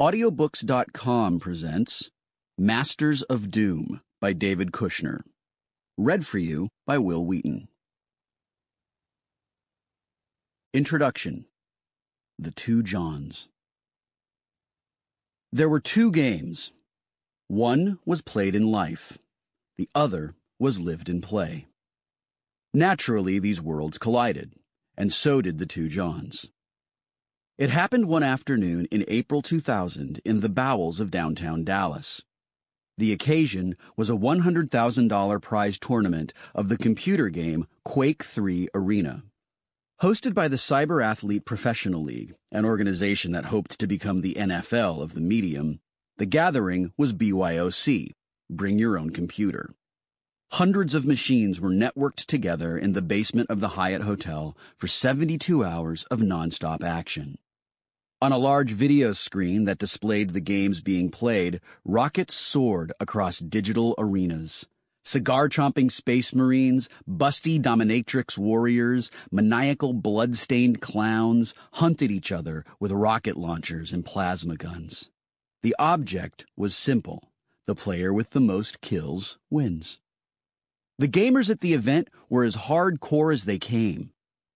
Audiobooks.com presents Masters of Doom by David Kushner. Read for you by Wil Wheaton. Introduction. The Two Johns. There were two games. One was played in life. The other was lived in play. Naturally, these worlds collided, and so did the two Johns. It happened one afternoon in April 2000 in the bowels of downtown Dallas. The occasion was a $100,000 prize tournament of the computer game Quake 3 Arena. Hosted by the Cyber Athlete Professional League, an organization that hoped to become the NFL of the medium, the gathering was BYOC, Bring Your Own Computer. Hundreds of machines were networked together in the basement of the Hyatt Hotel for 72 hours of nonstop action. On a large video screen that displayed the games being played, rockets soared across digital arenas. Cigar-chomping space marines, busty dominatrix warriors, maniacal blood-stained clowns hunted each other with rocket launchers and plasma guns. The object was simple. The player with the most kills wins. The gamers at the event were as hardcore as they came.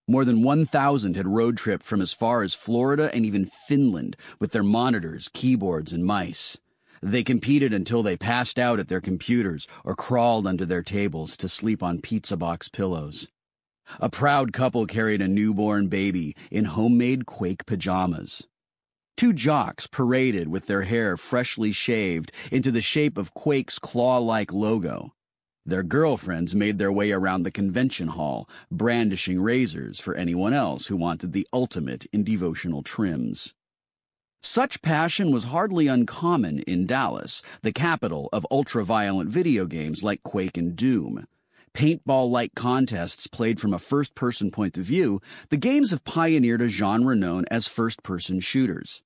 More than 1,000 had road-tripped from as far as Florida and even Finland with their monitors, keyboards, and mice. They competed until they passed out at their computers or crawled under their tables to sleep on pizza box pillows. A proud couple carried a newborn baby in homemade Quake pajamas. Two jocks paraded with their hair freshly shaved into the shape of Quake's claw-like logo. Their girlfriends made their way around the convention hall, brandishing razors for anyone else who wanted the ultimate in devotional trims. Such passion was hardly uncommon in Dallas, the capital of ultra-violent video games like Quake and Doom. Paintball-like contests played from a first-person point of view, the games have pioneered a genre known as first-person shooters.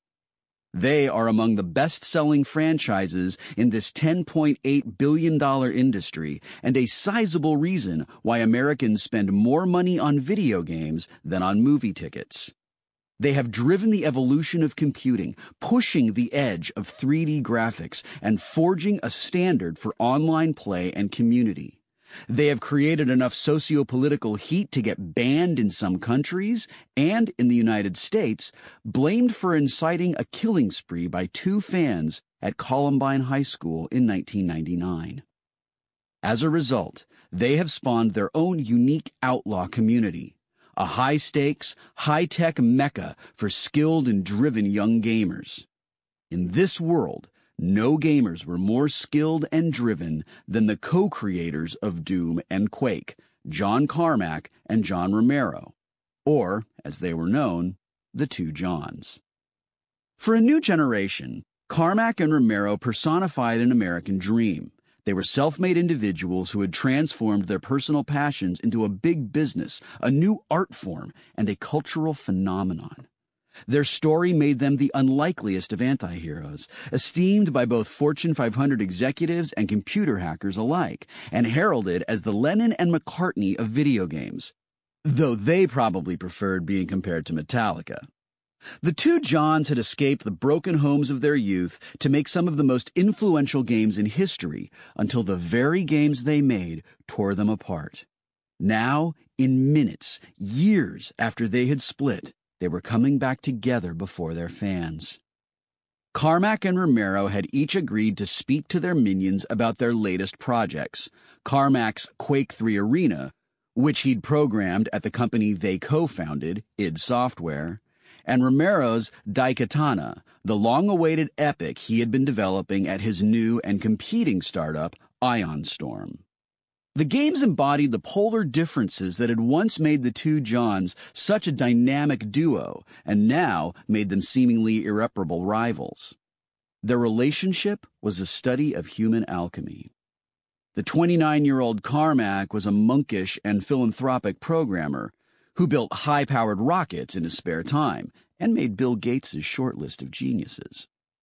They are among the best-selling franchises in this $10.8 billion industry and a sizable reason why Americans spend more money on video games than on movie tickets. They have driven the evolution of computing, pushing the edge of 3D graphics and forging a standard for online play and community. They have created enough socio-political heat to get banned in some countries and, in the United States, blamed for inciting a killing spree by two fans at Columbine High School in 1999. As a result, they have spawned their own unique outlaw community, a high-stakes, high-tech mecca for skilled and driven young gamers. In this world, no gamers were more skilled and driven than the co-creators of Doom and Quake, John Carmack and John Romero, or, as they were known, the Two Johns. For a new generation, Carmack and Romero personified an American dream. They were self-made individuals who had transformed their personal passions into a big business, a new art form, and a cultural phenomenon. Their story made them the unlikeliest of anti-heroes, esteemed by both Fortune 500 executives and computer hackers alike, and heralded as the Lennon and McCartney of video games, though they probably preferred being compared to Metallica. The Two Johns had escaped the broken homes of their youth to make some of the most influential games in history until the very games they made tore them apart. Now, in minutes, years after they had split, they were coming back together before their fans. Carmack and Romero had each agreed to speak to their minions about their latest projects, Carmack's Quake 3 Arena, which he'd programmed at the company they co-founded, id Software, and Romero's Daikatana, the long-awaited epic he had been developing at his new and competing startup, Ion Storm. The games embodied the polar differences that had once made the Two Johns such a dynamic duo and now made them seemingly irreparable rivals. Their relationship was a study of human alchemy. The 29-year-old Carmack was a monkish and philanthropic programmer who built high-powered rockets in his spare time and made Bill Gates' short list of geniuses.